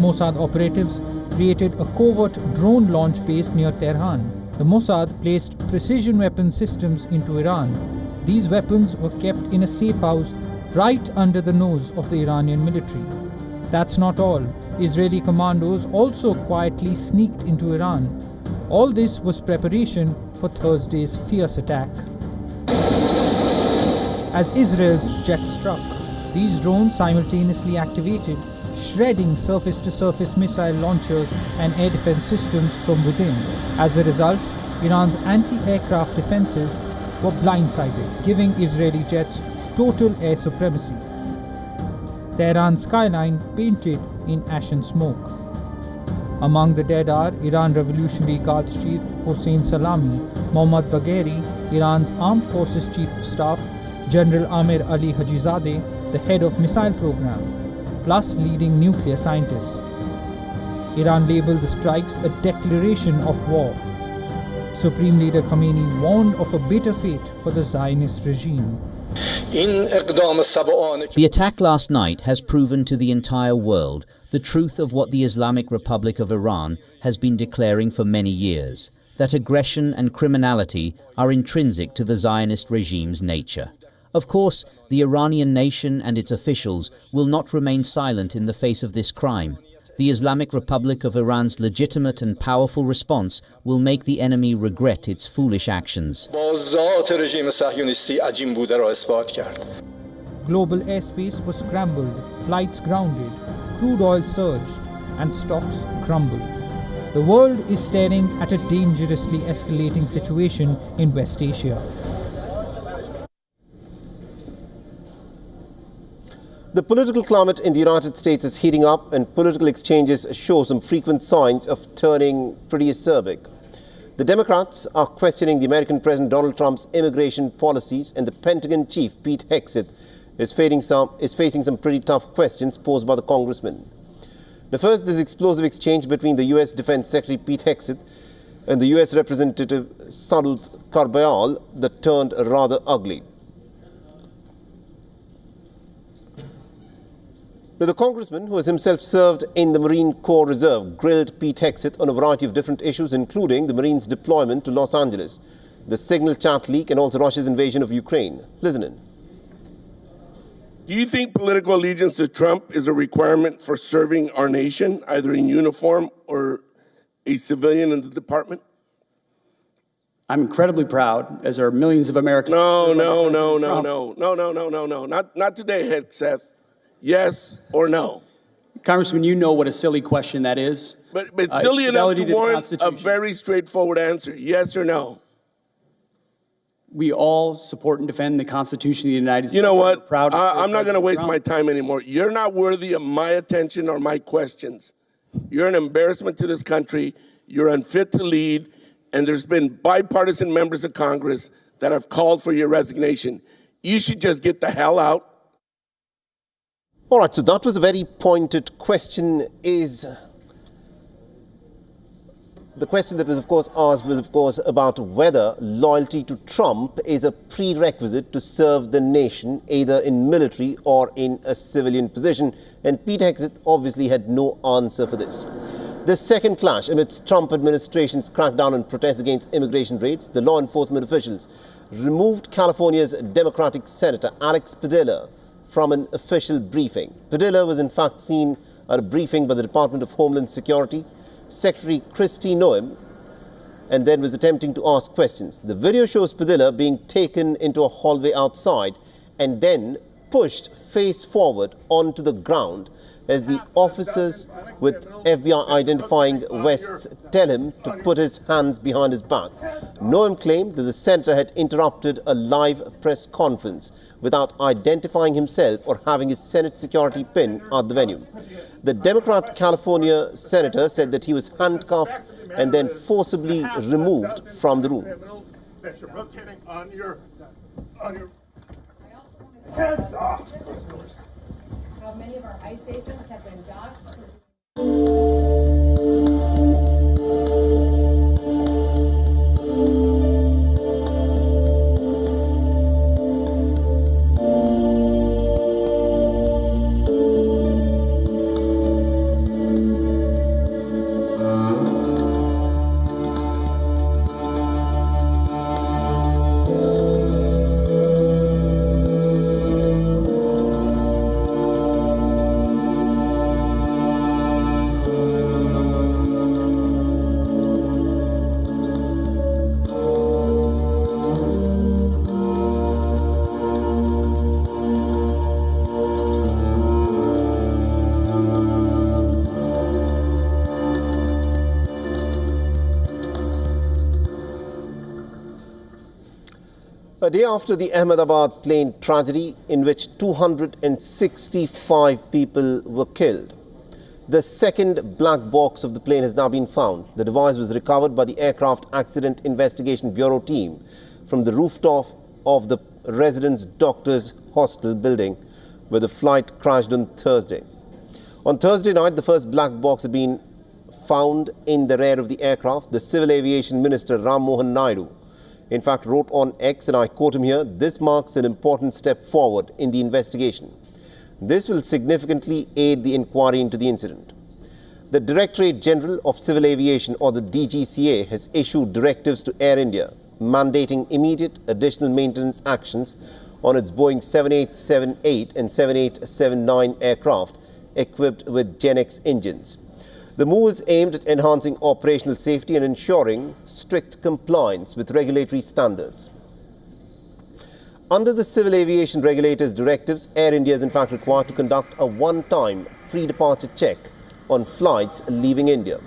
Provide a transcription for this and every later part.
Mossad operatives created a covert drone launch base near Tehran. The Mossad placed precision weapon systems into Iran. These weapons were kept in a safe house right under the nose of the Iranian military. That's not all. Israeli commandos also quietly sneaked into Iran. All this was preparation for Thursday's fierce attack. As Israel's jet struck, these drones simultaneously activated, shredding surface-to-surface missile launchers and air defense systems from within. As a result, Iran's anti-aircraft defenses were blindsided, giving Israeli jets total air supremacy. Tehran's skyline painted in ash and smoke. Among the dead are Iran Revolutionary Guards Chief Hossein Salami, Mohammad Bagheri, Iran's Armed Forces Chief of Staff, General Amir Ali Hajizadeh, the head of missile program, plus leading nuclear scientists. Iran labeled the strikes a declaration of war. Supreme Leader Khamenei warned of a bitter fate for the Zionist regime. The attack last night has proven to the entire world the truth of what the Islamic Republic of Iran has been declaring for many years, that aggression and criminality are intrinsic to the Zionist regime's nature. Of course, the Iranian nation and its officials will not remain silent in the face of this crime. The Islamic Republic of Iran's legitimate and powerful response will make the enemy regret its foolish actions. Global airspace was scrambled, flights grounded, crude oil surged, and stocks crumbled. The world is staring at a dangerously escalating situation in West Asia. The political climate in the United States is heating up, and political exchanges show some frequent signs of turning pretty acerbic. The Democrats are questioning the American President Donald Trump's immigration policies, and the Pentagon chief, Pete Hegseth, is facing some pretty tough questions posed by the congressman. Now, first, this explosive exchange between the U.S. Defense Secretary Pete Hegseth and the U.S. Representative Sadut Karbayal that turned rather ugly. Now, the congressman, who has himself served in the Marine Corps Reserve, grilled Pete Hegseth on a variety of different issues, including the Marines' deployment to Los Angeles, the signal chat leak, and also Russia's invasion of Ukraine. Listen in. Do you think political allegiance to Trump is a requirement for serving our nation, either in uniform or a civilian in the department? I'm incredibly proud, as are millions of Americans. No. Not today, Hegseth. Yes or no? Congressman, you know what a silly question that is. But silly enough to warrant a very straightforward answer. Yes or no? We all support and defend the Constitution of the United States. You know what? I'm not going to waste my time anymore. You're not worthy of my attention or my questions. You're an embarrassment to this country. You're unfit to lead. And there's been bipartisan members of Congress that have called for your resignation. You should just get the hell out. All right, so that was a very pointed question. The question that was, of course, asked was, of course, about whether loyalty to Trump is a prerequisite to serve the nation, either in military or in a civilian position. And Pete Hegseth obviously had no answer for this. The second clash amidst Trump administration's crackdown on protests against immigration raids, the law enforcement officials removed California's Democratic Senator Alex Padilla from an official briefing. Padilla was in fact seen at a briefing by the Department of Homeland Security, Secretary Kristi Noem, and then was attempting to ask questions. The video shows Padilla being taken into a hallway outside and then pushed face forward onto the ground as the officers with FBI identifying vests tell him to put his hands behind his back. Noem claimed that the senator had interrupted a live press conference without identifying himself or having his Senate security pin at the venue. The Democrat California senator said that he was handcuffed and then forcibly removed from the room. How many of our ICE agents have been doxxed? A day after the Ahmedabad plane tragedy in which 265 people were killed, the second black box of the plane has now been found. The device was recovered by the Aircraft Accident Investigation Bureau team from the rooftop of the Residence Doctors Hostel building where the flight crashed on Thursday. On Thursday night, the first black box had been found in the rear of the aircraft. The Civil Aviation Minister Ram Mohan Naidu, in fact, wrote on X, and I quote him here, "This marks an important step forward in the investigation. This will significantly aid the inquiry into the incident." The Directorate General of Civil Aviation, or the DGCA, has issued directives to Air India mandating immediate additional maintenance actions on its Boeing 7878 and 7879 aircraft equipped with GenX engines. The move is aimed at enhancing operational safety and ensuring strict compliance with regulatory standards. Under the civil aviation regulator's directives, Air India is in fact required to conduct a one-time pre-departure check on flights leaving India.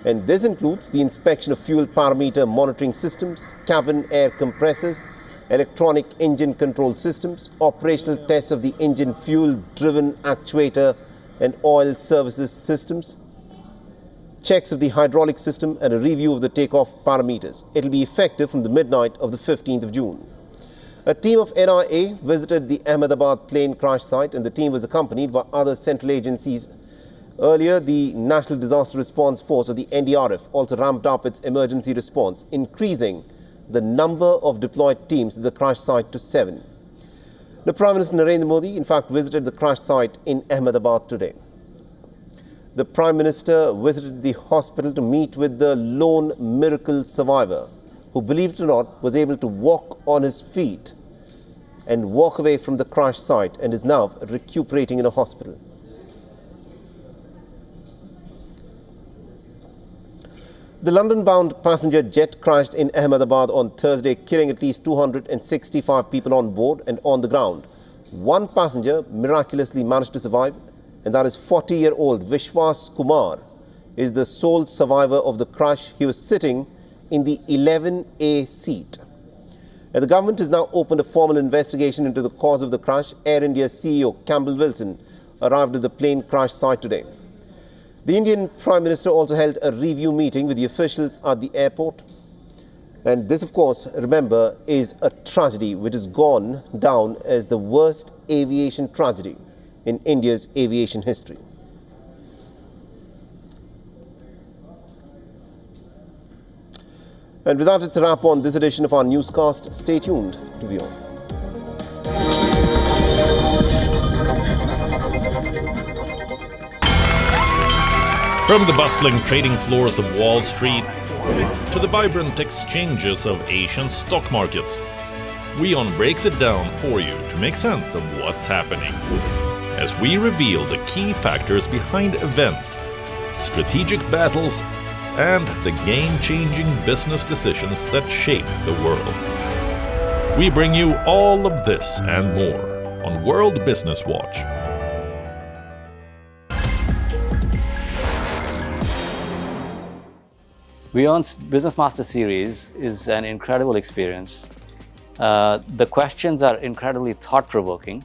And this includes the inspection of fuel parameter monitoring systems, cabin air compressors, electronic engine control systems, operational tests of the engine fuel-driven actuator and oil services systems, checks of the hydraulic system, and a review of the takeoff parameters. It will be effective from the midnight of the 15th of June. A team of NIA visited the Ahmedabad plane crash site, and the team was accompanied by other central agencies. Earlier, the National Disaster Response Force, or the NDRF, also ramped up its emergency response, increasing the number of deployed teams at the crash site to 7. The Prime Minister Narendra Modi, in fact, visited the crash site in Ahmedabad today. The Prime Minister visited the hospital to meet with the lone miracle survivor, who, believe it or not, was able to walk on his feet and walk away from the crash site and is now recuperating in a hospital. The London-bound passenger jet crashed in Ahmedabad on Thursday, killing at least 265 people on board and on the ground. One passenger miraculously managed to survive, and that is 40-year-old Vishwas Kumar is the sole survivor of the crash. He was sitting in the 11A seat. And the government has now opened a formal investigation into the cause of the crash. Air India's CEO Campbell Wilson arrived at the plane crash site today. The Indian Prime Minister also held a review meeting with the officials at the airport. And this, of course, remember, is a tragedy which has gone down as the worst aviation tragedy in India's aviation history. And with that, it's a wrap on this edition of our newscast. Stay tuned to WION. From the bustling trading floors of Wall Street to the vibrant exchanges of Asian stock markets, WION breaks it down for you to make sense of what's happening, as we reveal the key factors behind events, strategic battles, and the game-changing business decisions that shape the world. We bring you all of this and more on World Business Watch. WION's Business Master Series is an incredible experience. The questions are incredibly thought-provoking,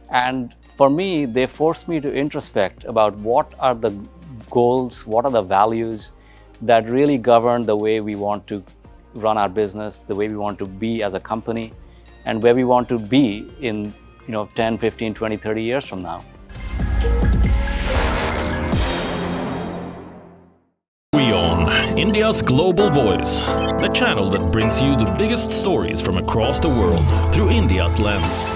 and for me, they force me to introspect about what are the goals, what are the values that really govern the way we want to run our business, the way we want to be as a company, and where we want to be in 10, 15, 20, 30 years from now. WION, India's global voice, the channel that brings you the biggest stories from across the world through India's lens.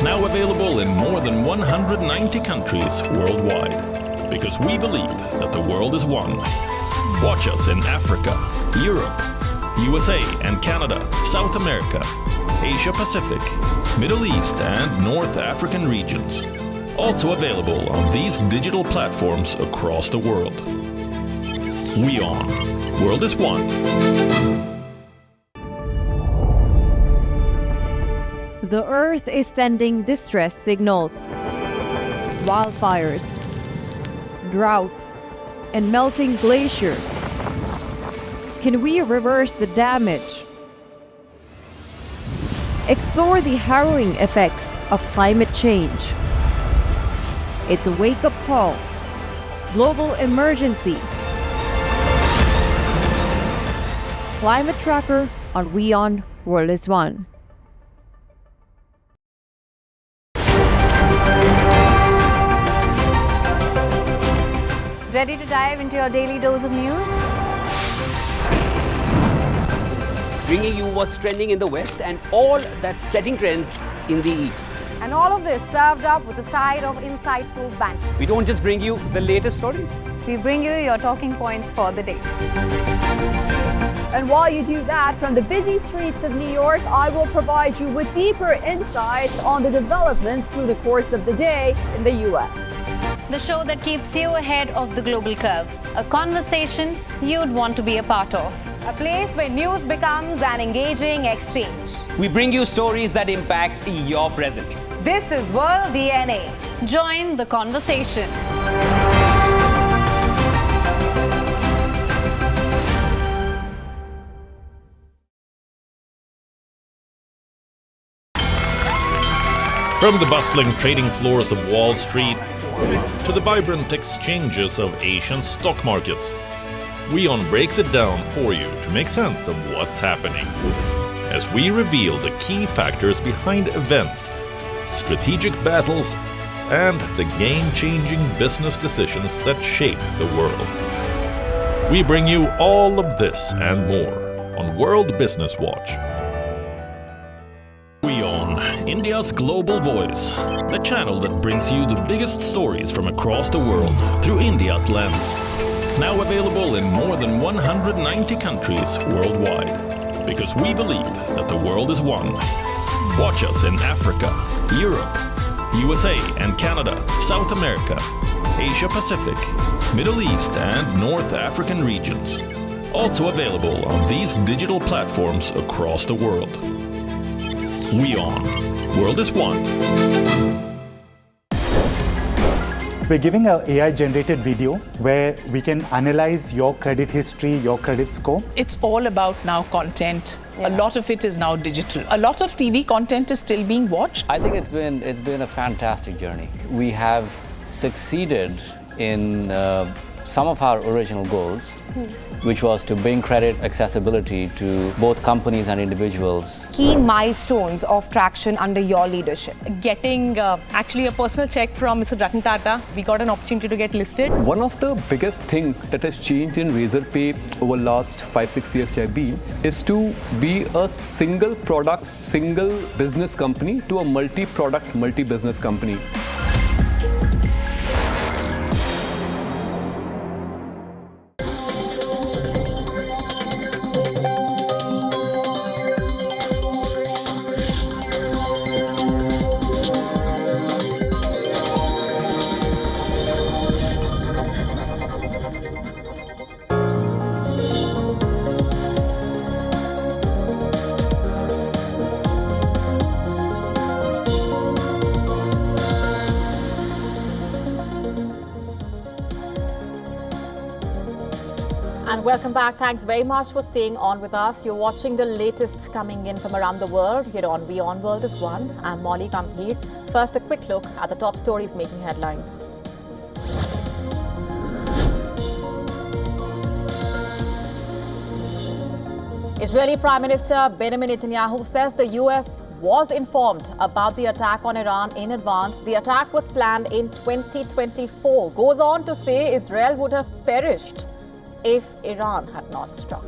Now available in more than 190 countries worldwide, because we believe that the world is one. Watch us in Africa, Europe, USA and Canada, South America, Asia Pacific, Middle East and North African regions. Also available on these digital platforms across the world. WION. World is one. The Earth is sending distress signals. Wildfires, droughts, and melting glaciers. Can we reverse the damage? explore the harrowing effects of climate change. It's a wake-up call, global emergency. Climate Tracker on WION World is One. Ready to dive into your daily dose of news? Bringing you what's trending in the West and all that's setting trends in the East. And all of this served up with a side of insightful banter. We don't just bring you the latest stories. We bring you your talking points for the day. And while you do that, from the busy streets of New York, I will provide you with deeper insights on the developments through the course of the day in the U.S. The show that keeps you ahead of the global curve. A conversation you'd want to be a part of. A place where news becomes an engaging exchange. We bring you stories that impact your present. This is World DNA. Join the conversation. From the bustling trading floors of Wall Street to the vibrant exchanges of Asian stock markets, WION breaks it down for you to make sense of what's happening, as we reveal the key factors behind events, strategic battles, and the game-changing business decisions that shape the world. We bring you all of this and more on World Business Watch. WION, India's global voice, the channel that brings you the biggest stories from across the world through India's lens. Now available in more than 190 countries worldwide, because we believe that the world is one. Watch us in Africa, Europe, USA and Canada, South America, Asia Pacific, Middle East and North African regions. Also available on these digital platforms across the world. WION, World is One. We're giving an AI-generated video where we can analyze your credit history, your credit score. It's all about now content. A lot of it is now digital. A lot of TV content is still being watched. I think it's been a fantastic journey. We have succeeded in some of our original goals, which was to bring credit accessibility to both companies and individuals. Key milestones of traction under your leadership. Getting actually a personal check from Mr. Ratan Tata. We got an opportunity to get listed. One of the biggest things that has changed in Razorpay over the last 5-6 years I've been is to be a single product, single business company to a multi-product, multi-business company. And welcome back. Thanks very much for staying on with us. You're watching the latest coming in from around the world here on WION World is One. I'm Molly Gambhir. First, a quick look at the top stories making headlines. Israeli Prime Minister Benjamin Netanyahu says the US was informed about the attack on Iran in advance. The attack was planned in 2024. Goes on to say Israel would have perished if Iran had not struck.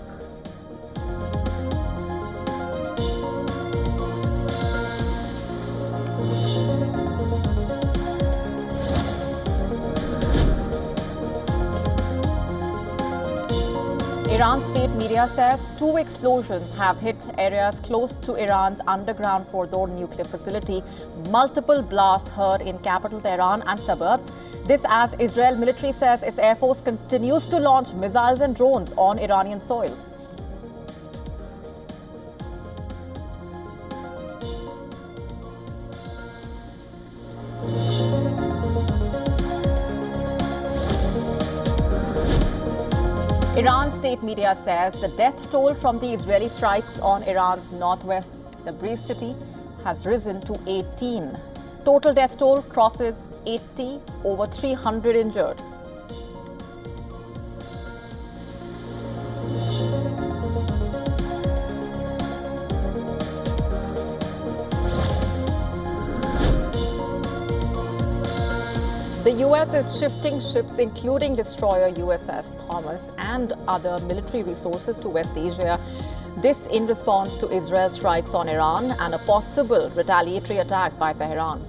Iran state media says 2 explosions have hit areas close to Iran's underground Fordow nuclear facility. Multiple blasts heard in capital Tehran and suburbs. This as Israel military says its air force continues to launch missiles and drones on Iranian soil. Iran state media says the death toll from the Israeli strikes on Iran's northwest The breached city has risen to 18. Total death toll crosses 80, over 300 injured. The US is shifting ships, including destroyer USS Thomas and other military resources to West Asia. This in response to Israel's strikes on Iran and a possible retaliatory attack by Tehran.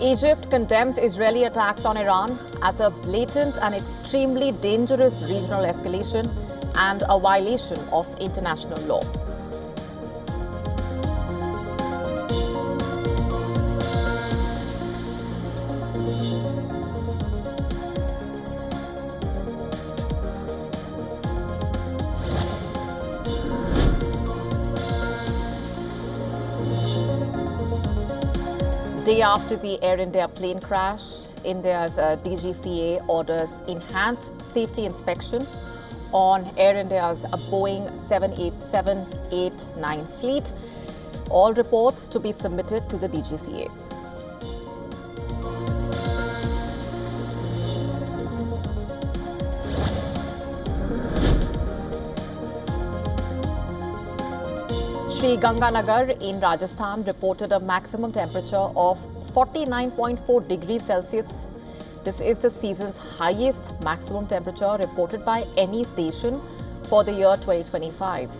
Egypt condemns Israeli attacks on Iran as a blatant and extremely dangerous regional escalation and a violation of international law. Day after the Air India plane crash, India's DGCA orders enhanced safety inspection on Air India's Boeing 787-8-9 fleet. All reports to be submitted to the DGCA. Sri Ganganagar in Rajasthan reported a maximum temperature of 49.4 degrees Celsius. This is the season's highest maximum temperature reported by any station for the year 2025.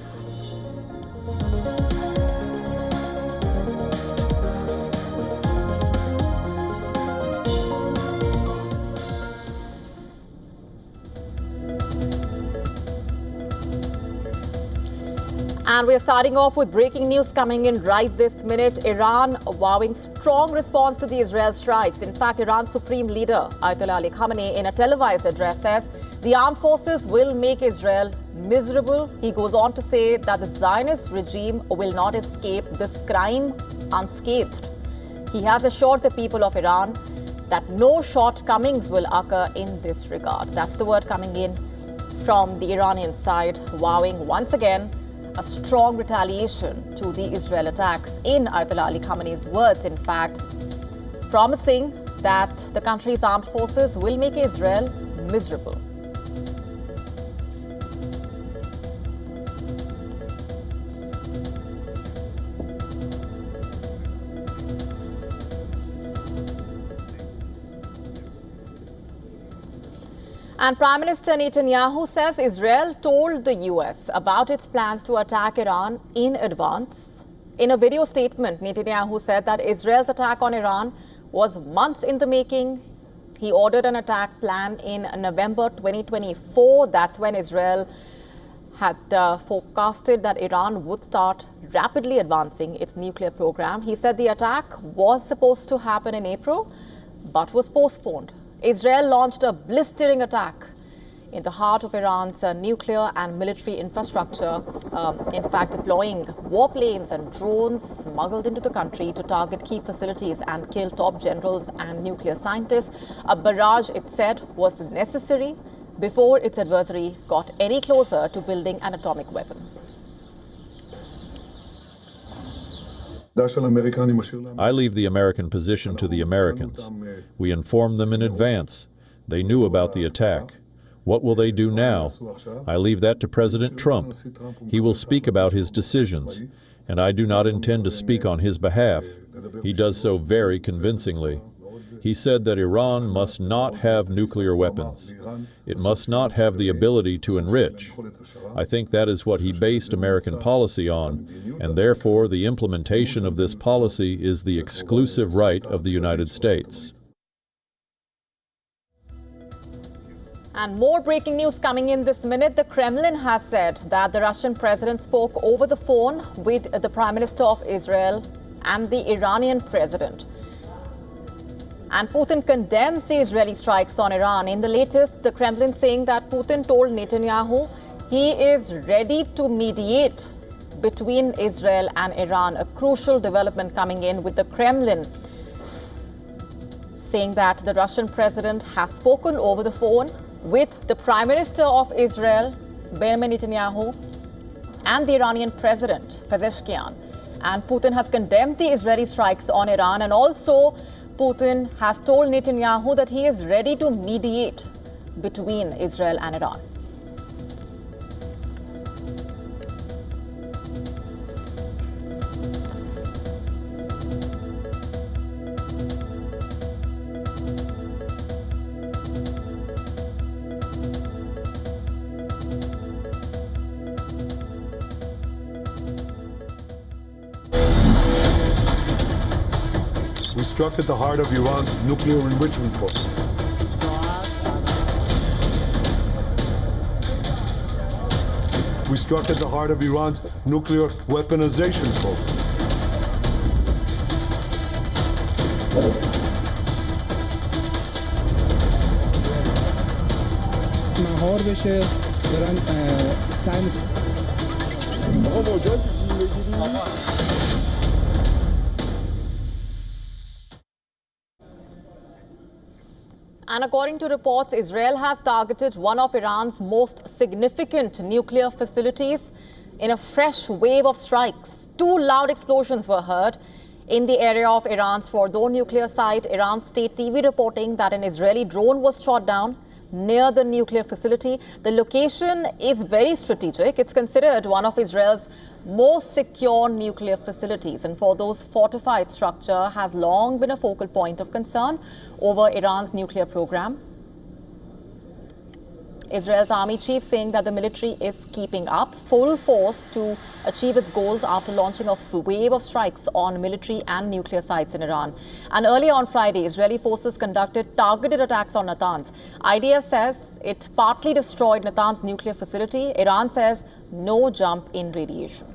And we are starting off with breaking news coming in right this minute. Iran vowing strong response to the Israel strikes. In fact, Iran's Supreme Leader Ayatollah Ali Khamenei in a televised address says the armed forces will make Israel miserable. He goes on to say that the Zionist regime will not escape this crime unscathed. He has assured the people of Iran that no shortcomings will occur in this regard. That's the word coming in from the Iranian side, vowing once again a strong retaliation to the Israel attacks. In Ayatollah Ali Khamenei's words, in fact, promising that the country's armed forces will make Israel miserable. And Prime Minister Netanyahu says Israel told the US about its plans to attack Iran in advance. In a video statement, Netanyahu said that Israel's attack on Iran was months in the making. He ordered an attack plan in November 2024. That's when Israel had forecasted that Iran would start rapidly advancing its nuclear program. He said the attack was supposed to happen in April, but was postponed. Israel launched a blistering attack in the heart of Iran's nuclear and military infrastructure, in fact deploying warplanes and drones smuggled into the country to target key facilities and kill top generals and nuclear scientists. A barrage, it said, was necessary before its adversary got any closer to building an atomic weapon. I leave the American position to the Americans. We informed them in advance. They knew about the attack. What will they do now? I leave that to President Trump. He will speak about his decisions, and I do not intend to speak on his behalf. He does so very convincingly. He said that Iran must not have nuclear weapons. It must not have the ability to enrich. I think that is what he based American policy on, and therefore the implementation of this policy is the exclusive right of the United States. And more breaking news coming in this minute. The Kremlin has said that the Russian president spoke over the phone with the Prime Minister of Israel and the Iranian president. And Putin condemns the Israeli strikes on Iran. In the latest, the Kremlin saying that Putin told Netanyahu he is ready to mediate between Israel and Iran. A crucial development coming in with the Kremlin saying that the Russian president has spoken over the phone with the Prime Minister of Israel, Benjamin Netanyahu, and the Iranian President, Pezeshkian. And Putin has condemned the Israeli strikes on Iran, and also Putin has told Netanyahu that he is ready to mediate between Israel and Iran. We struck at the heart of Iran's nuclear enrichment program. We struck at the heart of Iran's nuclear weaponization program. مهار بشه دارن سعی And according to reports, Israel has targeted one of Iran's most significant nuclear facilities in a fresh wave of strikes. 2 loud explosions were heard in the area of Iran's Fordow nuclear site. Iran's state TV reporting that an Israeli drone was shot down near the nuclear facility. The location is very strategic. It's considered one of Israel's most secure nuclear facilities, and Fordow's fortified structure has long been a focal point of concern over Iran's nuclear program. Israel's army chief saying that the military is keeping up full force to achieve its goals after launching a wave of strikes on military and nuclear sites in Iran. And earlier on Friday, Israeli forces conducted targeted attacks on Natanz. IDF says it partly destroyed Natanz nuclear facility. Iran says no jump in radiation.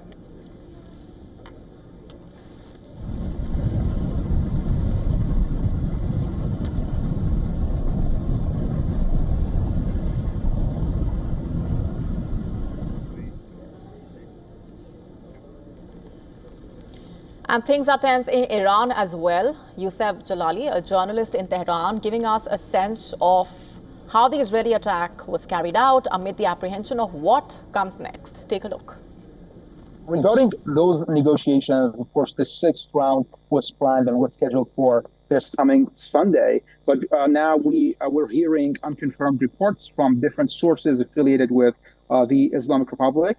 And things are tense in Iran as well. Youssef Jalali, a journalist in Tehran, giving us a sense of how the Israeli attack was carried out amid the apprehension of what comes next. Take a look. Regarding those negotiations, of course, the 6th round was planned and was scheduled for this coming Sunday. But now we're hearing unconfirmed reports from different sources affiliated with the Islamic Republic,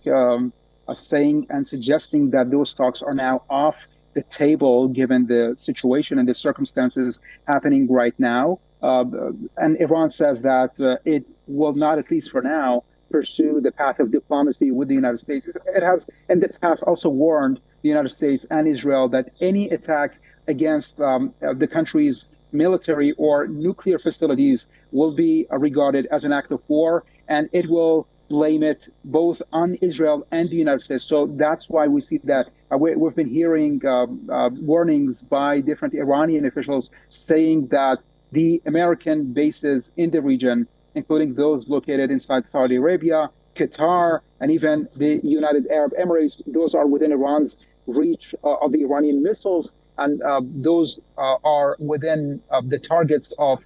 saying and suggesting that those talks are now off the table given the situation and the circumstances happening right now. And Iran says that it will not, at least for now, pursue the path of diplomacy with the United States. It has, in the past, also warned the United States and Israel that any attack against the country's military or nuclear facilities will be regarded as an act of war, and it will blame it both on Israel and the United States. So that's why we see that we've been hearing warnings by different Iranian officials saying that the American bases in the region, including those located inside Saudi Arabia, Qatar, and even the United Arab Emirates, those are within Iran's reach of the Iranian missiles, and those are within the targets of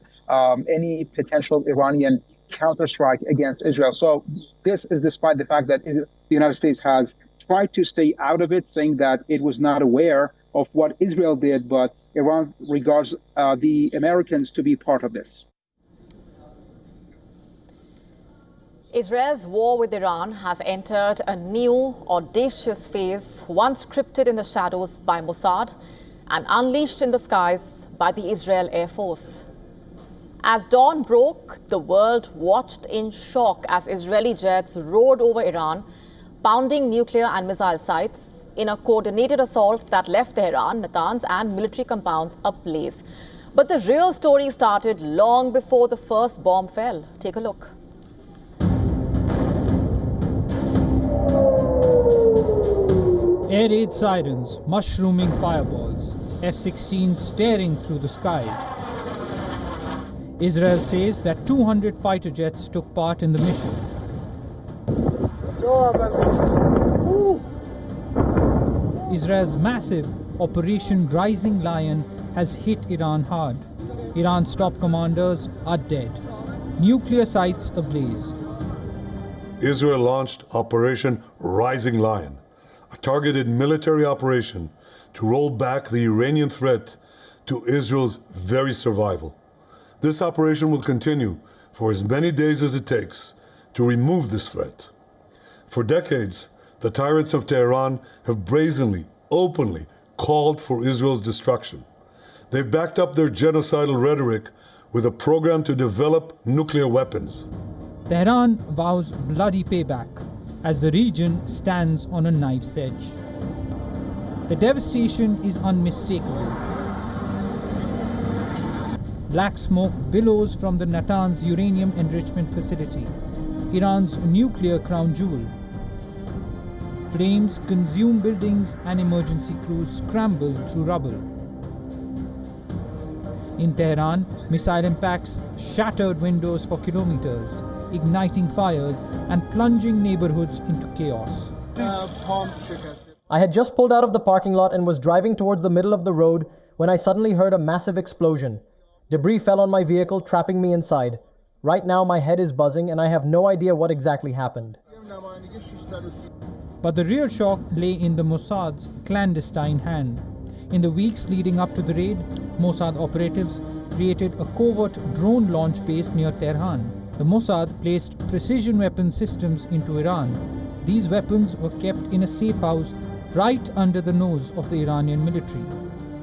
any potential Iranian counterstrike against Israel. So this is despite the fact that the United States has tried to stay out of it, saying that it was not aware of what Israel did, but Iran regards the Americans to be part of this. Israel's war with Iran has entered a new audacious phase, once scripted in the shadows by Mossad and unleashed in the skies by the Israel Air Force. As dawn broke, the world watched in shock as Israeli jets roared over Iran, pounding nuclear and missile sites in a coordinated assault that left Tehran, Natanz, and military compounds ablaze. But the real story started long before the first bomb fell. Take a look. Air raid sirens, mushrooming fireballs, F-16s tearing through the skies. Israel says that 200 fighter jets took part in the mission. Israel's massive Operation Rising Lion has hit Iran hard. Iran's top commanders are dead. Nuclear sites ablaze. Israel launched Operation Rising Lion, a targeted military operation to roll back the Iranian threat to Israel's very survival. This operation will continue for as many days as it takes to remove this threat. For decades, the tyrants of Tehran have brazenly, openly called for Israel's destruction. They've backed up their genocidal rhetoric with a program to develop nuclear weapons. Tehran vows bloody payback as the region stands on a knife's edge. The devastation is unmistakable. Black smoke billows from the Natanz uranium enrichment facility, Iran's nuclear crown jewel. Flames consume buildings and emergency crews scramble through rubble. In Tehran, missile impacts shattered windows for kilometers, igniting fires and plunging neighborhoods into chaos. I had just pulled out of the parking lot and was driving towards the middle of the road when I suddenly heard a massive explosion. Debris fell on my vehicle, trapping me inside. Right now, my head is buzzing and I have no idea what exactly happened. But the real shock lay in the Mossad's clandestine hand. In the weeks leading up to the raid, Mossad operatives created a covert drone launch base near Tehran. The Mossad placed precision weapon systems into Iran. These weapons were kept in a safe house right under the nose of the Iranian military.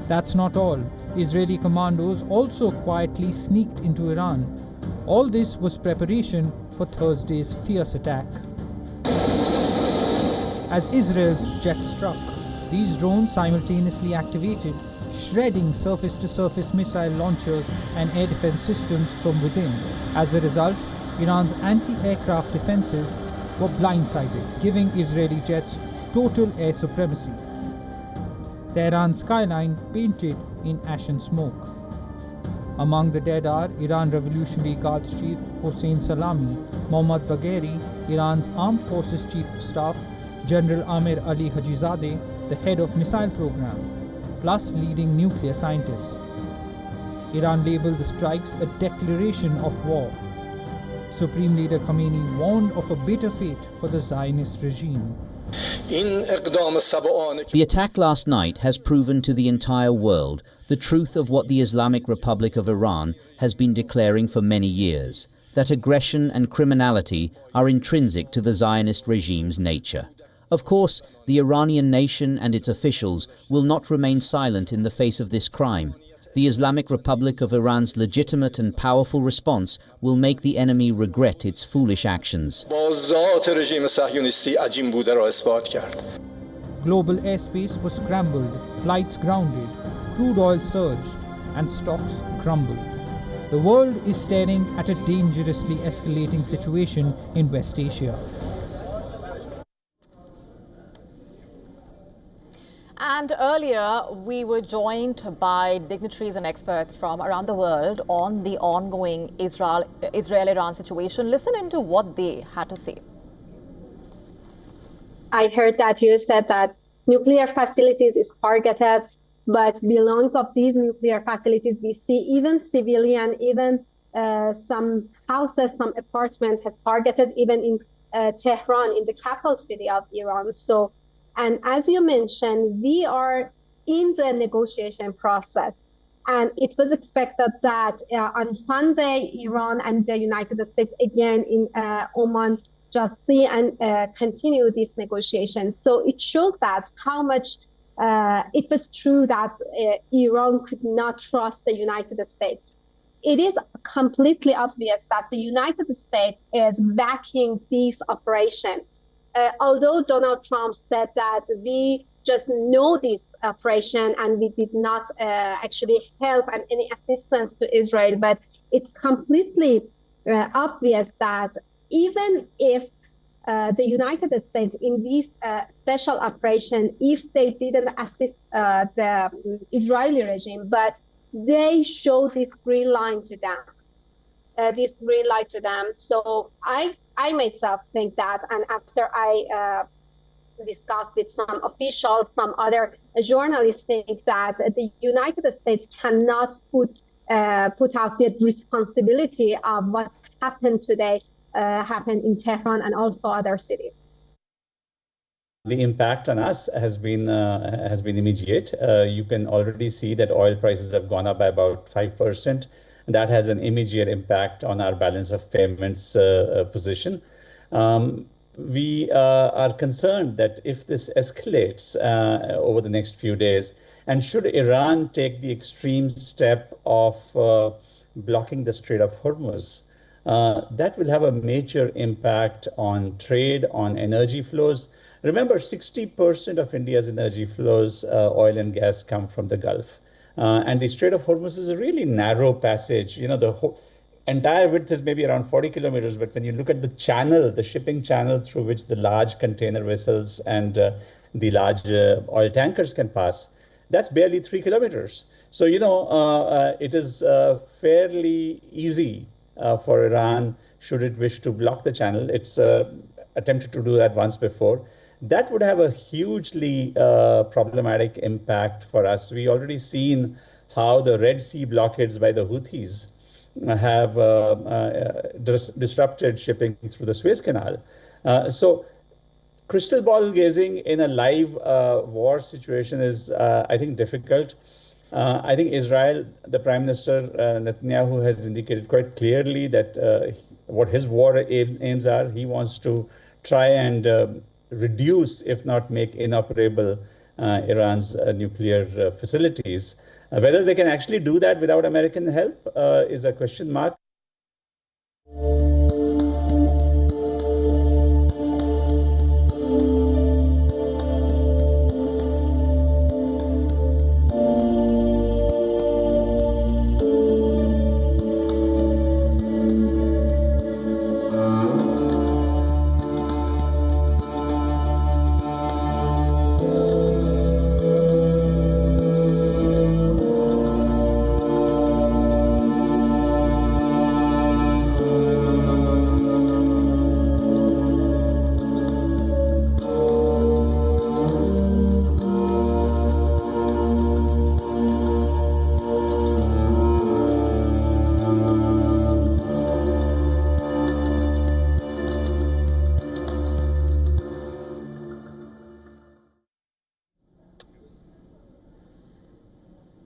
That's not all. Israeli commandos also quietly sneaked into Iran. All this was preparation for Thursday's fierce attack. As Israel's jet struck, these drones simultaneously activated, shredding surface-to-surface missile launchers and air defense systems from within. As a result, Iran's anti-aircraft defenses were blindsided, giving Israeli jets total air supremacy. Tehran's skyline painted in ash and smoke. Among the dead are Iran Revolutionary Guards Chief Hossein Salami, Mohammad Bagheri, Iran's Armed Forces Chief of Staff, General Amir Ali Hajizadeh, the head of missile program, plus leading nuclear scientists. Iran labeled the strikes a declaration of war. Supreme Leader Khamenei warned of a bitter fate for the Zionist regime. The attack last night has proven to the entire world the truth of what the Islamic Republic of Iran has been declaring for many years, that aggression and criminality are intrinsic to the Zionist regime's nature. Of course, the Iranian nation and its officials will not remain silent in the face of this crime. The Islamic Republic of Iran's legitimate and powerful response will make the enemy regret its foolish actions. Global airspace was scrambled, flights grounded, crude oil surged, and stocks crumbled. The world is staring at a dangerously escalating situation in West Asia. And earlier, we were joined by dignitaries and experts from around the world on the ongoing Israel-Iran situation. Listen into what they had to say. I heard that you said that nuclear facilities is targeted, but below of these nuclear facilities, we see even civilian, even some houses, some apartments has targeted even in Tehran, in the capital city of Iran. So, and as you mentioned, we are in the negotiation process. And it was expected that on Sunday, Iran and the United States again in Oman just see and continue this negotiation. So it shows that how much it was true that Iran could not trust the United States. It is completely obvious that the United States is backing this operation. Although Donald Trump said that we just know this operation and we did not actually help and any assistance to Israel, but it's completely obvious that even if the United States in this special operation, if they didn't assist the Israeli regime, but they show this green line to them, So I myself think that, and after I discussed with some officials, some other journalists think that the United States cannot put out the responsibility of what happened today, happened in Tehran and also other cities. The impact on us has been immediate. You can already see that oil prices have gone up by about 5%. That has an immediate impact on our balance of payments position. We are concerned that if this escalates over the next few days, and should Iran take the extreme step of blocking the Strait of Hormuz, that will have a major impact on trade, on energy flows. Remember, 60% of India's energy flows, oil and gas, come from the Gulf. And the Strait of Hormuz is a really narrow passage. You know, the entire width is maybe around 40 kilometers, but when you look at the channel, the shipping channel through which the large container vessels and the large oil tankers can pass, that's barely 3 kilometers. So, you know, it is fairly easy for Iran, should it wish to block the channel. It's attempted to do that once before. That would have a hugely problematic impact for us. We already seen how the Red Sea blockades by the Houthis have disrupted shipping through the Suez Canal. So crystal ball gazing in a live war situation is, I think, difficult. I think Israel, the Prime Minister Netanyahu, has indicated quite clearly that what his war aims are. He wants to try and reduce, if not make inoperable, Iran's nuclear facilities. Whether they can actually do that without American help is a question mark.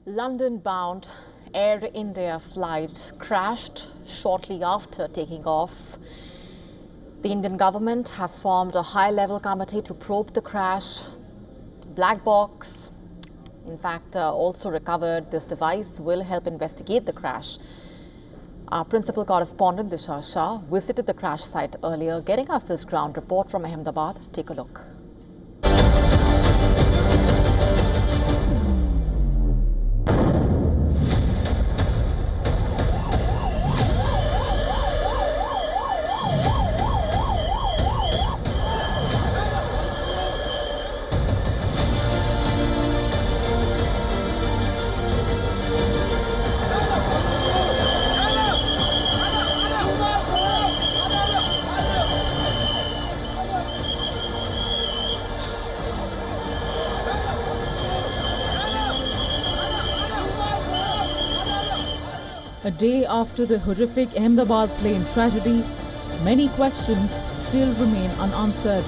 London-bound Air India flight crashed shortly after taking off. The Indian government has formed a high-level committee to probe the crash. Black box, in fact, also recovered. This device will help investigate the crash. Our principal correspondent, Disha Shah, visited the crash site earlier, getting us this ground report from Ahmedabad. Take a look. A day after the horrific Ahmedabad plane tragedy, many questions still remain unanswered.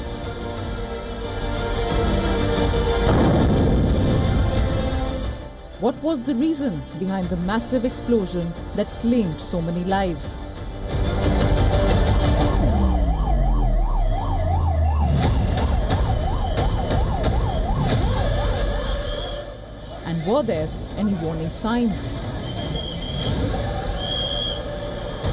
What was the reason behind the massive explosion that claimed so many lives? And were there any warning signs?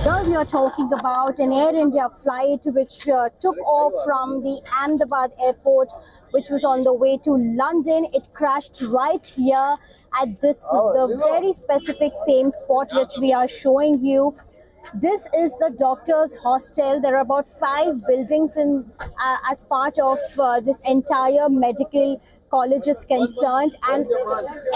Here we are talking about an Air India flight which took off from the Ahmedabad airport, which was on the way to London. It crashed right here at the very specific same spot which we are showing you. This is the doctor's hostel. There are about 5 buildings as part of this entire medical college is concerned, and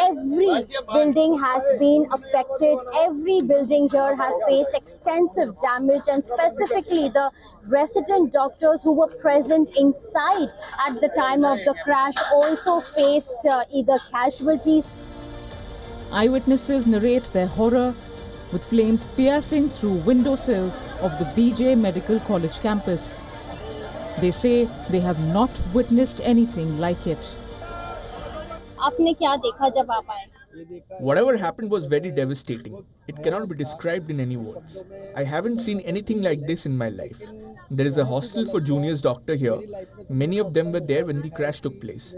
every building has been affected. Every building here has faced extensive damage, and specifically the resident doctors who were present inside at the time of the crash also faced either casualties. Eyewitnesses narrate their horror, with flames piercing through windowsills of the BJ Medical College campus. They say they have not witnessed anything like it. आपने क्या देखा जब आप आए? Whatever happened was very devastating. It cannot be described in any words. I haven't seen anything like this in my life. There is a hostel for juniors doctor here. Many of them were there when the crash took place.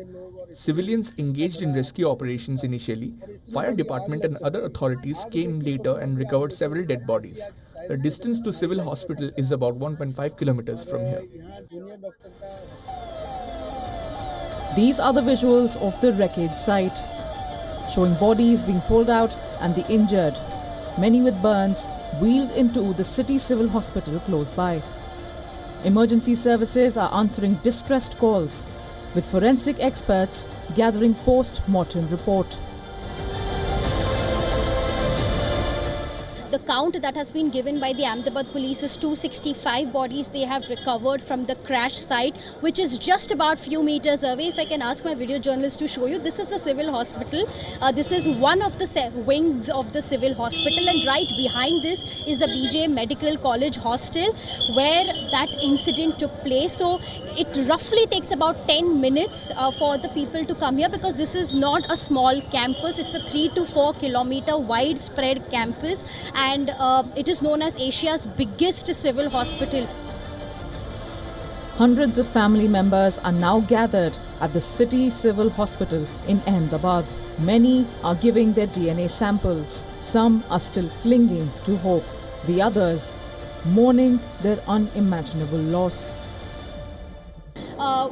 Civilians engaged in rescue operations initially. Fire department and other authorities came later and recovered several dead bodies. The distance to civil hospital is about 1.5 kilometers from here. These are the visuals of the wreckage site, showing bodies being pulled out and the injured, many with burns, wheeled into the city civil hospital close by. Emergency services are answering distressed calls, with forensic experts gathering post-mortem report. The count that has been given by the Ahmedabad police is 265 bodies they have recovered from the crash site, which is just about few meters away. If I can ask my video journalist to show you, this is the civil hospital. This is one of the wings of the civil hospital, and right behind this is the BJ Medical College hostel where that incident took place. So it roughly takes about 10 minutes for the people to come here, because this is not a small campus. It's a 3 to 4 kilometer widespread campus, and it is known as Asia's biggest civil hospital. Hundreds of family members are now gathered at the city civil hospital in Ahmedabad. Many are giving their DNA samples. Some are still clinging to hope. The others mourning their unimaginable loss.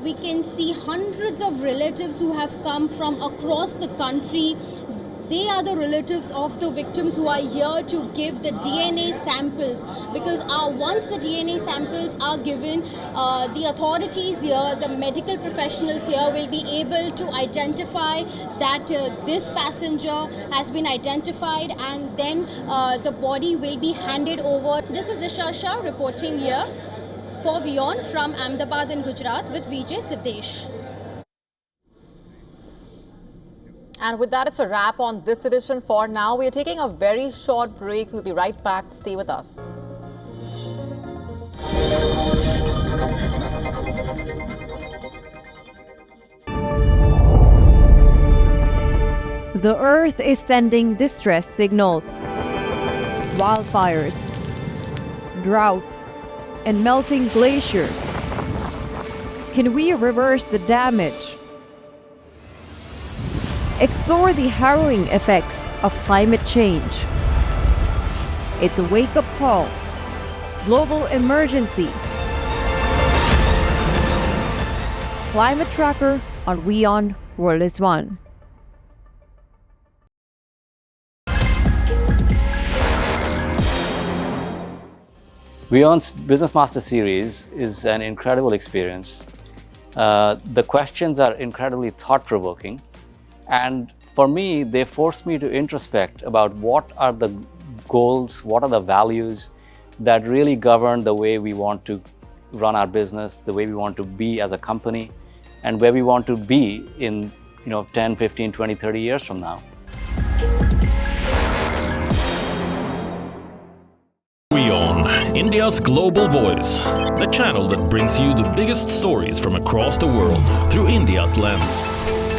We can see hundreds of relatives who have come from across the country. They are the relatives of the victims who are here to give the DNA samples, because once the DNA samples are given, the authorities here, the medical professionals here will be able to identify that this passenger has been identified, and then the body will be handed over. This is Disha Shah reporting here for WION from Ahmedabad in Gujarat with Vijay Siddesh. And with that, it's a wrap on this edition. For now, we are taking a very short break. We'll be right back. Stay with us. The Earth is sending distress signals. Wildfires, droughts, and melting glaciers. Can we reverse the damage? Explore the harrowing effects of climate change. It's a wake-up call. Global emergency. Climate Tracker on WION World is One. WION's Business Master series is an incredible experience. The questions are incredibly thought-provoking. And for me, they force me to introspect about what are the goals, what are the values that really govern the way we want to run our business, the way we want to be as a company, and where we want to be in 10, 15, 20, 30 years from now. WION, India's global voice, the channel that brings you the biggest stories from across the world through India's lens.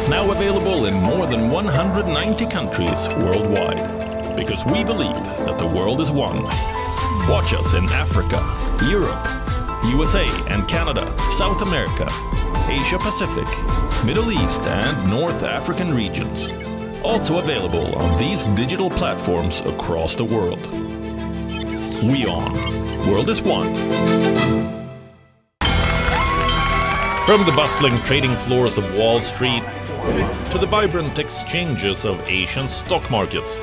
Now available in more than 190 countries worldwide. Because we believe that the world is one. Watch us in Africa, Europe, USA and Canada, South America, Asia Pacific, Middle East and North African regions. Also available on these digital platforms across the world. WION, World is One. From the bustling trading floors of Wall Street to the vibrant exchanges of Asian stock markets,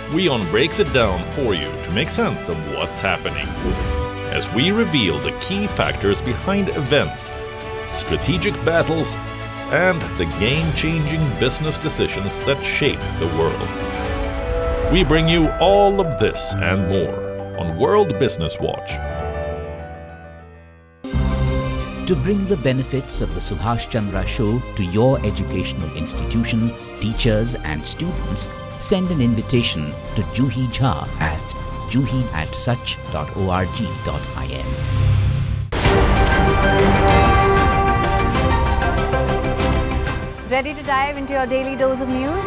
WION breaks it down for you to make sense of what's happening, as we reveal the key factors behind events, strategic battles, and the game-changing business decisions that shape the world. We bring you all of this and more on World Business Watch. To bring the benefits of the Subhash Chandra Show to your educational institution, teachers and students, send an invitation to Juhi Jha at juhi@such.org.in. Ready to dive into your daily dose of news?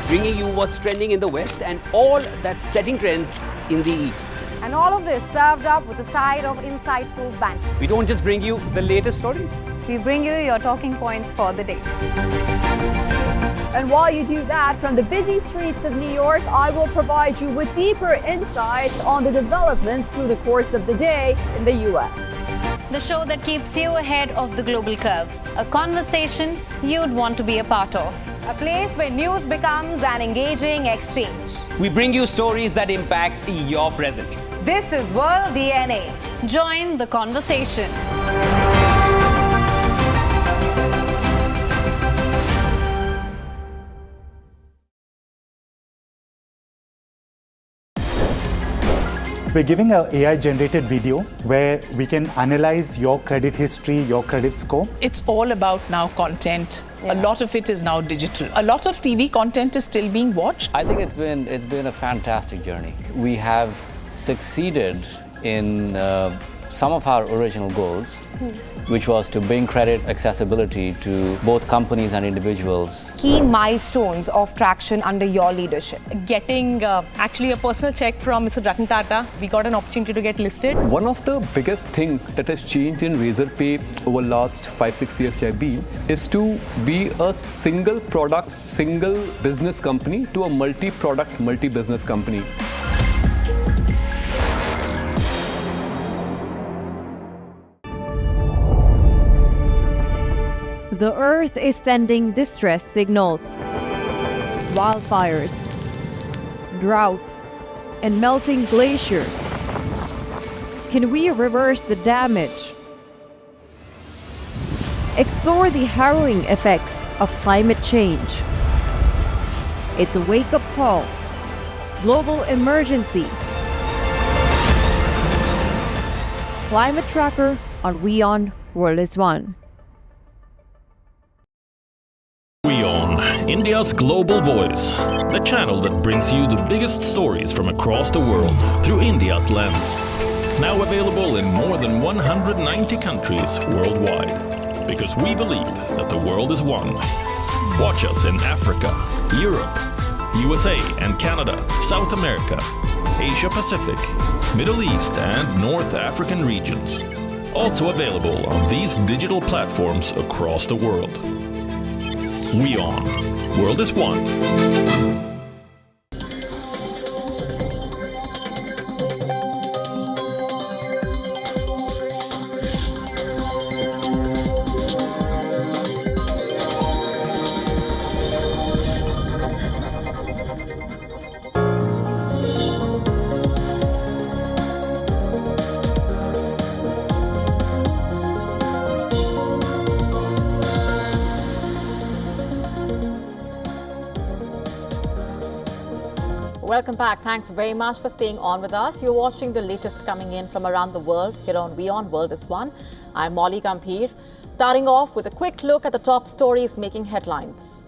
Bringing you what's trending in the West and all that's setting trends in the East. And all of this served up with a side of insightful banter. We don't just bring you the latest stories. We bring you your talking points for the day. And while you do that, from the busy streets of New York, I will provide you with deeper insights on the developments through the course of the day in the U.S. The show that keeps you ahead of the global curve. A conversation you'd want to be a part of. A place where news becomes an engaging exchange. We bring you stories that impact your present. This is World DNA. Join the conversation. We're giving an AI-generated video where we can analyze your credit history, your credit score. It's all about now content. A lot of it is now digital. A lot of TV content is still being watched. I think it's been a fantastic journey. We have succeeded in some of our original goals, which was to bring credit accessibility to both companies and individuals. Key milestones of traction under your leadership. Getting actually a personal check from Mr. Ratan Tata. We got an opportunity to get listed. One of the biggest things that has changed in Razorpay over the last 5-6 years which I've been is to be a single product, single business company to a multi-product, multi-business company. The Earth is sending distress signals. Wildfires, droughts, and melting glaciers. Can we reverse the damage? Explore the harrowing effects of climate change. It's a wake-up call. Global emergency. Climate Tracker on WION World is One. WION, India's global voice, the channel that brings you the biggest stories from across the world through India's lens. Now available in more than 190 countries worldwide. Because we believe that the world is one. Watch us in Africa, Europe, USA and Canada, South America, Asia Pacific, Middle East and North African regions. Also available on these digital platforms across the world. WION. World is One. Welcome back. Thanks very much for staying on with us. You're watching the latest coming in from around the world here on WION World is One. I'm Molly Gambhir. Starting off with a quick look at the top stories making headlines.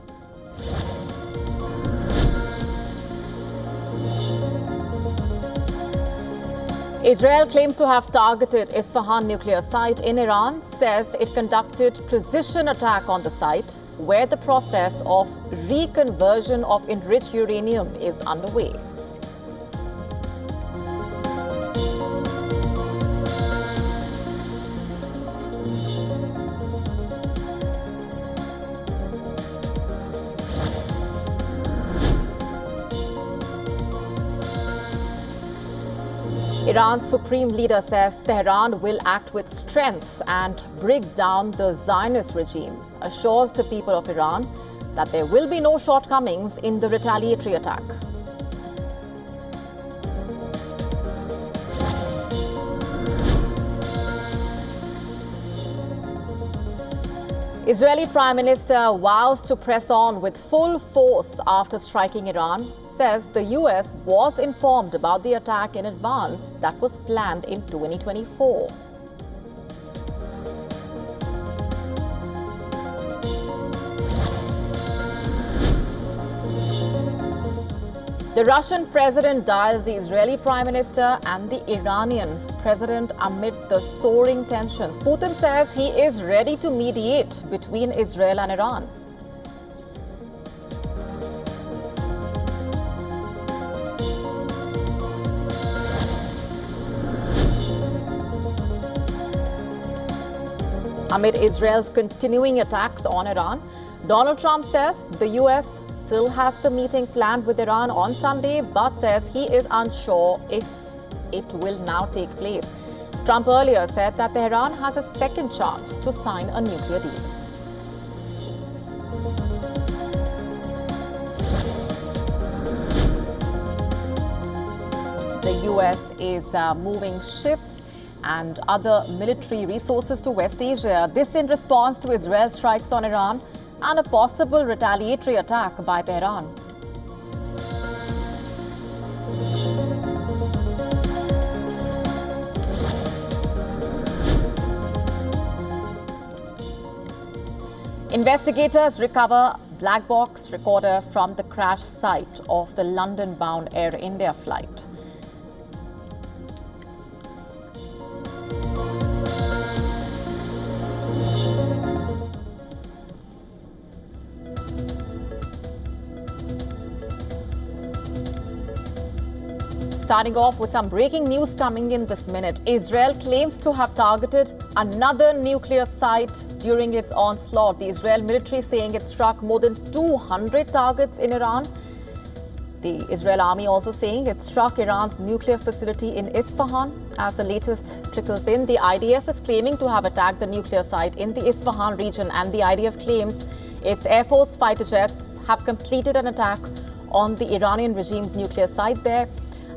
Israel claims to have targeted Isfahan nuclear site in Iran, says it conducted precision attack on the site, where the process of reconversion of enriched uranium is underway. Iran's supreme leader says Tehran will act with strength and bring down the Zionist regime, assures the people of Iran that there will be no shortcomings in the retaliatory attack. Israeli Prime Minister vows to press on with full force after striking Iran, says the US was informed about the attack in advance that was planned in 2024. The Russian president dials the Israeli Prime Minister and the Iranian president amid the soaring tensions. Putin says he is ready to mediate between Israel and Iran. Amid Israel's continuing attacks on Iran, Donald Trump says the US still has the meeting planned with Iran on Sunday, but says he is unsure if it will now take place. Trump earlier said that Tehran has a second chance to sign a nuclear deal. The US is moving ships and other military resources to West Asia. This in response to Israel's strikes on Iran and a possible retaliatory attack by Tehran. Investigators recover black box recorder from the crash site of the London-bound Air India flight. Starting off with some breaking news coming in this minute. Israel claims to have targeted another nuclear site during its onslaught. The Israel military saying it struck more than 200 targets in Iran. The Israel army also saying it struck Iran's nuclear facility in Isfahan. As the latest trickles in, the IDF is claiming to have attacked the nuclear site in the Isfahan region, and the IDF claims its Air Force fighter jets have completed an attack on the Iranian regime's nuclear site there.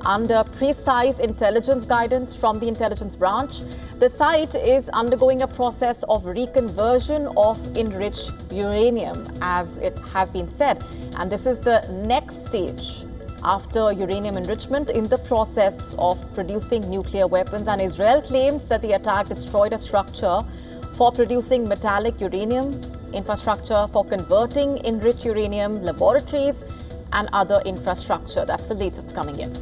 Under precise intelligence guidance from the intelligence branch, the site is undergoing a process of reconversion of enriched uranium, as it has been said. And this is the next stage after uranium enrichment in the process of producing nuclear weapons. And Israel claims that the attack destroyed a structure for producing metallic uranium, infrastructure for converting enriched uranium, laboratories, and other infrastructure. That's the latest coming in.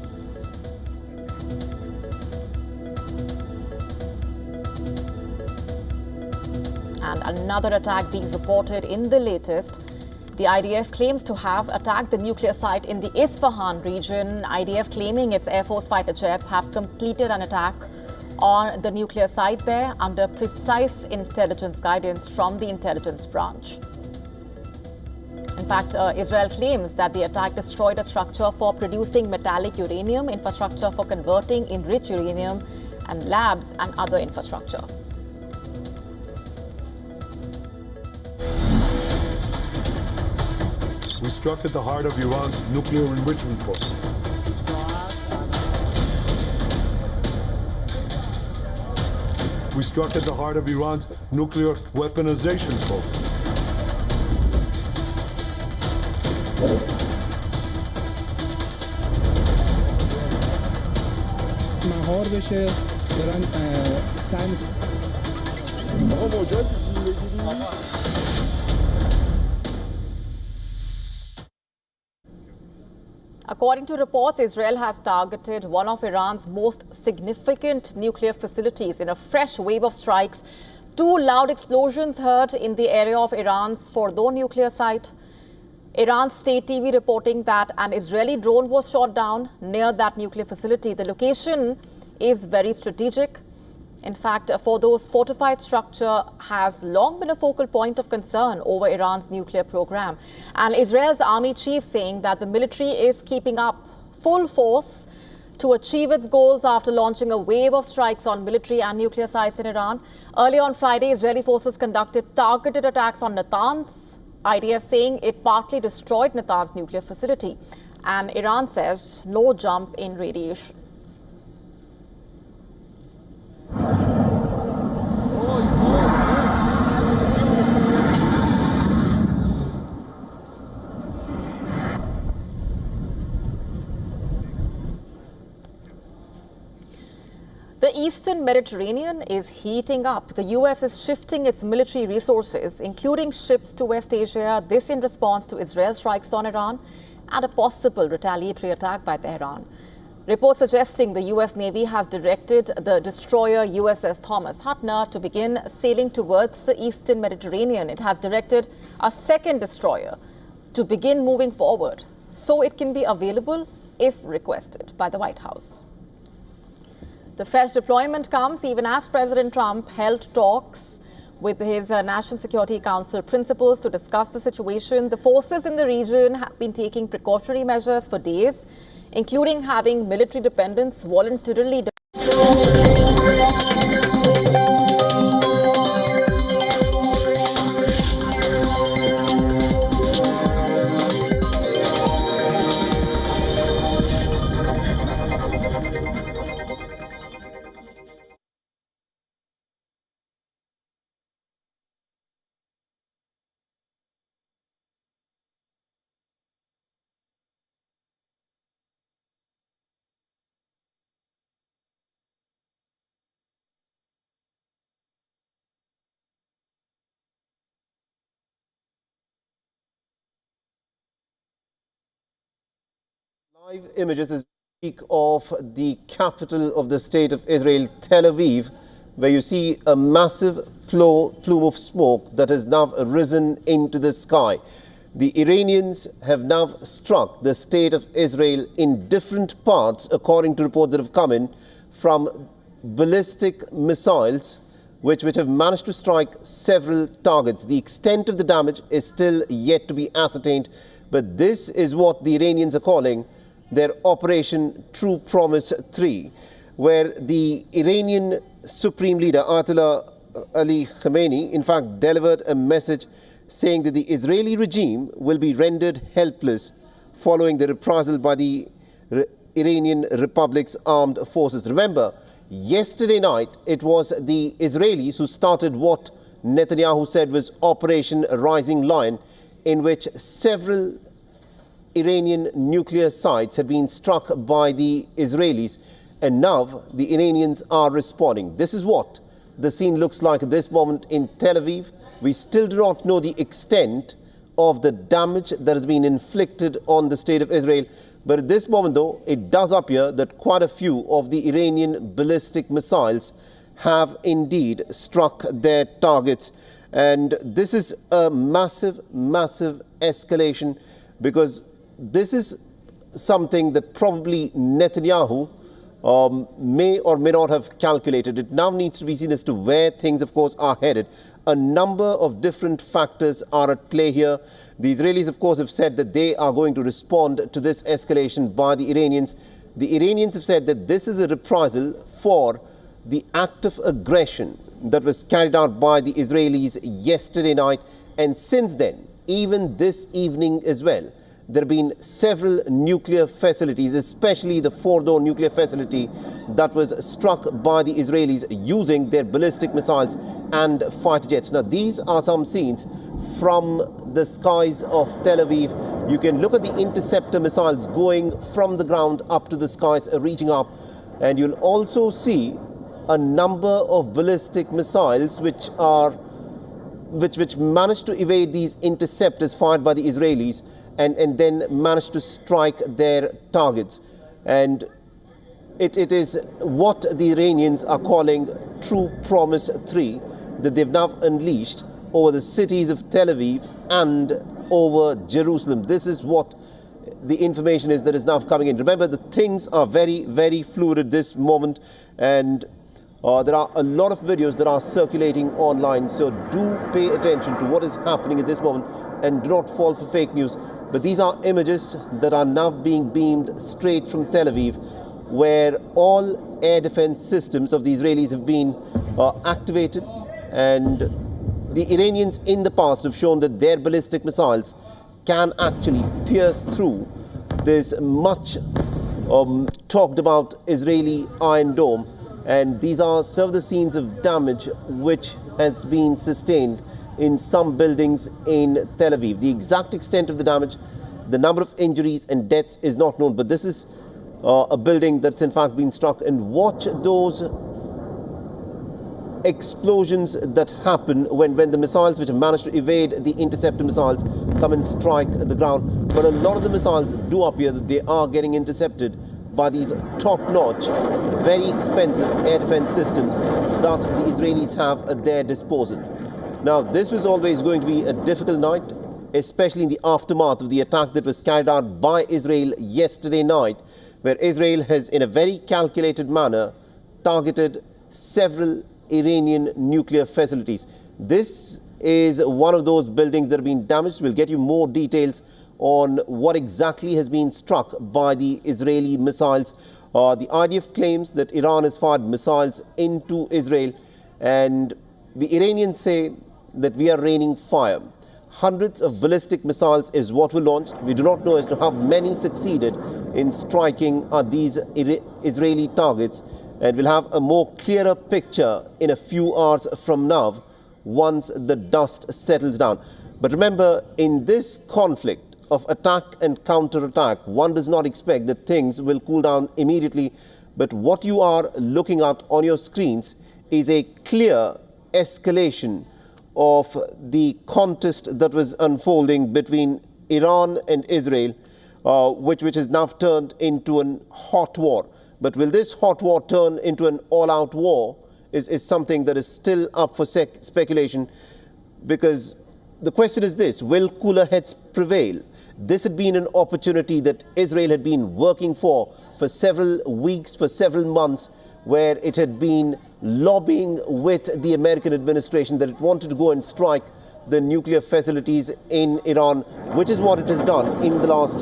And another attack being reported in the latest. The IDF claims to have attacked the nuclear site in the Isfahan region. IDF claiming its Air Force fighter jets have completed an attack on the nuclear site there under precise intelligence guidance from the intelligence branch. In fact, Israel claims that the attack destroyed a structure for producing metallic uranium, infrastructure for converting enriched uranium, and labs and other infrastructure. We struck at the heart of Iran's nuclear enrichment program. We struck at the heart of Iran's nuclear weaponization program. مهار بشه دارن سعی According to reports, Israel has targeted one of Iran's most significant nuclear facilities in a fresh wave of strikes. 2 loud explosions heard in the area of Iran's Fordow nuclear site. Iran's state TV reporting that an Israeli drone was shot down near that nuclear facility. The location is very strategic. In fact, Fordow's fortified structure has long been a focal point of concern over Iran's nuclear program. And Israel's army chief saying that the military is keeping up full force to achieve its goals after launching a wave of strikes on military and nuclear sites in Iran. Early on Friday, Israeli forces conducted targeted attacks on Natanz. IDF saying it partly destroyed Natanz nuclear facility. And Iran says no jump in radiation. Eastern Mediterranean is heating up. The US is shifting its military resources, including ships to West Asia, this in response to Israel's strikes on Iran and a possible retaliatory attack by Tehran. Reports suggesting the US Navy has directed the destroyer USS Thomas Hutner to begin sailing towards the Eastern Mediterranean. It has directed a second destroyer to begin moving forward so it can be available if requested by the White House. The fresh deployment comes even as President Trump held talks with his National Security Council principals to discuss the situation. The forces in the region have been taking precautionary measures for days, including having military dependents voluntarily Live images as we speak of the capital of the state of Israel, Tel Aviv, where you see a massive plume of smoke that has now risen into the sky. The Iranians have now struck the state of Israel in different parts, according to reports that have come in, from ballistic missiles, which have managed to strike several targets. The extent of the damage is still yet to be ascertained, but this is what the Iranians are calling their Operation True Promise 3, where the Iranian Supreme Leader Ayatollah Ali Khamenei in fact delivered a message saying that the Israeli regime will be rendered helpless following the reprisal by the Iranian Republic's armed forces. Remember, yesterday night it was the Israelis who started what Netanyahu said was Operation Rising Lion, in which several Iranian nuclear sites had been struck by the Israelis, and now the Iranians are responding. This is what the scene looks like at this moment in Tel Aviv. We still do not know the extent of the damage that has been inflicted on the state of Israel, but at this moment though, it does appear that quite a few of the Iranian ballistic missiles have indeed struck their targets, and this is a massive escalation, because this is something that probably Netanyahu may or may not have calculated. It now needs to be seen as to where things, of course, are headed. A number of different factors are at play here. The Israelis, of course, have said that they are going to respond to this escalation by the Iranians. The Iranians have said that this is a reprisal for the act of aggression that was carried out by the Israelis yesterday night. And since then, even this evening as well, there have been several nuclear facilities, especially the Fordow nuclear facility, that was struck by the Israelis using their ballistic missiles and fighter jets. Now, these are some scenes from the skies of Tel Aviv. You can look at the interceptor missiles going from the ground up to the skies, reaching up, and you'll also see a number of ballistic missiles which managed to evade these interceptors fired by the Israelis, and then managed to strike their targets. And it is what the Iranians are calling True Promise 3 that they've now unleashed over the cities of Tel Aviv and over Jerusalem. This is what the information is that is now coming in. Remember, the things are very fluid at this moment, and there are a lot of videos that are circulating online, so do pay attention to what is happening at this moment and do not fall for fake news. But these are images that are now being beamed straight from Tel Aviv, where all air defense systems of the Israelis have been activated, and the Iranians in the past have shown that their ballistic missiles can actually pierce through this much talked about Israeli Iron Dome. And these are some of the scenes of damage which has been sustained in some buildings in Tel Aviv. The exact extent of the damage, the number of injuries and deaths is not known, but this is a building that's in fact been struck. And watch those explosions that happen when the missiles which have managed to evade the interceptor missiles come and strike the ground. But a lot of the missiles do appear that they are getting intercepted by these top-notch, very expensive air defense systems that the Israelis have at their disposal. Now, this was always going to be a difficult night, especially in the aftermath of the attack that was carried out by Israel yesterday night, where Israel has, in a very calculated manner, targeted several Iranian nuclear facilities. This is one of those buildings that have been damaged. We'll get you more details on what exactly has been struck by the Israeli missiles. The IDF claims that Iran has fired missiles into Israel, and the Iranians say that we are raining fire. Hundreds of ballistic missiles is what were launched. We do not know as to how many succeeded in striking at these Israeli targets, and we'll have a more clearer picture in a few hours from now once the dust settles down. But remember, in this conflict of attack and counterattack, one does not expect that things will cool down immediately. But what you are looking at on your screens is a clear escalation of the contest that was unfolding between Iran and Israel, which has now turned into a hot war. But will this hot war turn into an all-out war is something that is still up for speculation, because the question is this: will cooler heads prevail? This had been an opportunity that Israel had been working for several weeks, for several months, where it had been lobbying with the American administration that it wanted to go and strike the nuclear facilities in Iran, which is what it has done in the last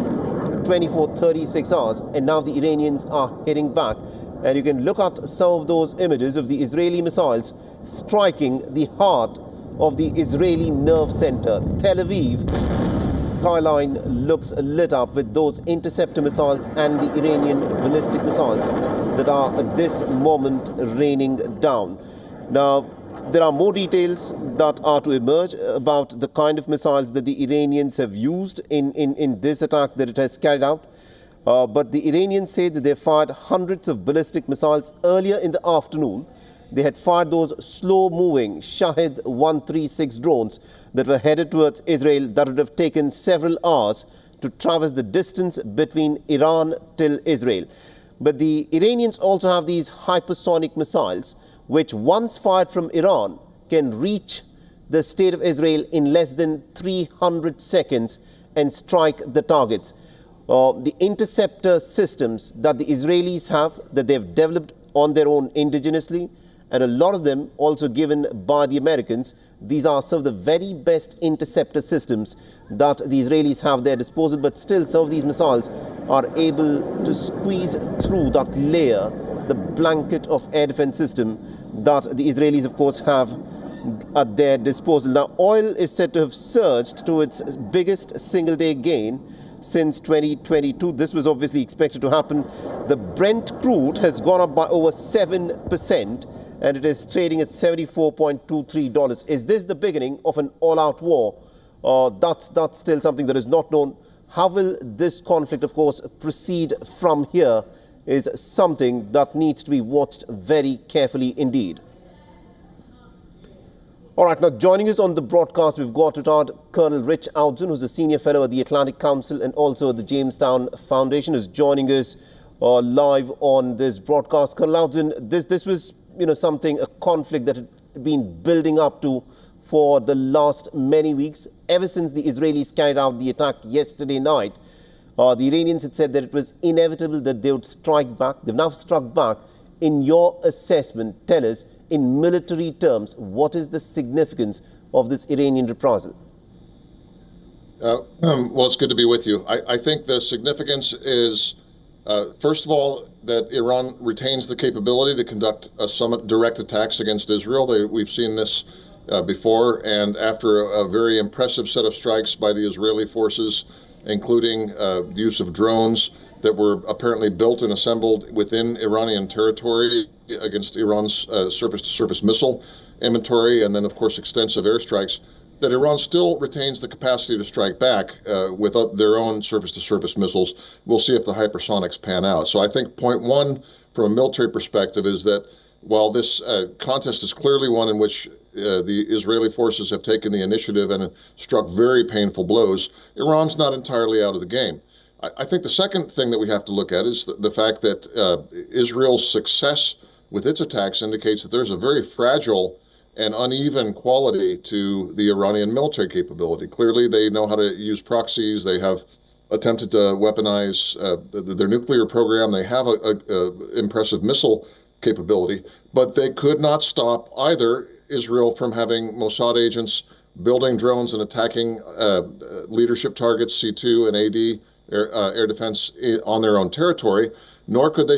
24, 36 hours. And now the Iranians are hitting back. And you can look at some of those images of the Israeli missiles striking the heart of the Israeli nerve center. Tel Aviv skyline looks lit up with those interceptor missiles and the Iranian ballistic missiles that are at this moment raining down. Now, there are more details that are to emerge about the kind of missiles that the Iranians have used in this attack that it has carried out. But the Iranians say that they fired hundreds of ballistic missiles earlier in the afternoon. They had fired those slow-moving Shahed 136 drones that were headed towards Israel that would have taken several hours to traverse the distance between Iran till Israel. But the Iranians also have these hypersonic missiles, which once fired from Iran can reach the state of Israel in less than 300 seconds and strike the targets. The interceptor systems that the Israelis have, that they've developed on their own indigenously, and a lot of them also given by the Americans, these are some of the very best interceptor systems that the Israelis have at their disposal. But still, some of these missiles are able to squeeze through that layer, the blanket of air defense system that the Israelis, of course, have at their disposal. Now, oil is said to have surged to its biggest single-day gain since 2022. This was obviously expected to happen. The Brent crude has gone up by over 7%, and it is trading at $74.23. Is this the beginning of an all-out war? That's still something that is not known. How will this conflict, of course, proceed from here is something that needs to be watched very carefully indeed. All right, now joining us on the broadcast, we've got retired Colonel Rich Outzen, who's a senior fellow at the Atlantic Council and also the Jamestown Foundation, who's joining us live on this broadcast. Colonel Outzen, this was, something, a conflict that had been building up to for the last many weeks, ever since the Israelis carried out the attack yesterday night. The Iranians had said that it was inevitable that they would strike back. They've now struck back. In your assessment, tell us, in military terms, what is the significance of this Iranian reprisal? Well, it's good to be with you. I think the significance is, first of all, that Iran retains the capability to conduct some direct attacks against Israel. We've seen this before, and after a very impressive set of strikes by the Israeli forces, including the use of drones that were apparently built and assembled within Iranian territory against Iran's surface-to-surface missile inventory, and then, of course, extensive airstrikes, that Iran still retains the capacity to strike back with their own surface-to-surface missiles. We'll see if the hypersonics pan out. So I think point one, from a military perspective, is that while this contest is clearly one in which the Israeli forces have taken the initiative and struck very painful blows, Iran's not entirely out of the game. I think the second thing that we have to look at is the fact that Israel's success with its attacks indicates that there's a very fragile and uneven quality to the Iranian military capability. Clearly, they know how to use proxies. They have attempted to weaponize their nuclear program. They have an impressive missile capability, but they could not stop either Israel from having Mossad agents building drones and attacking leadership targets, C2 and AD, air defense, on their own territory, nor could they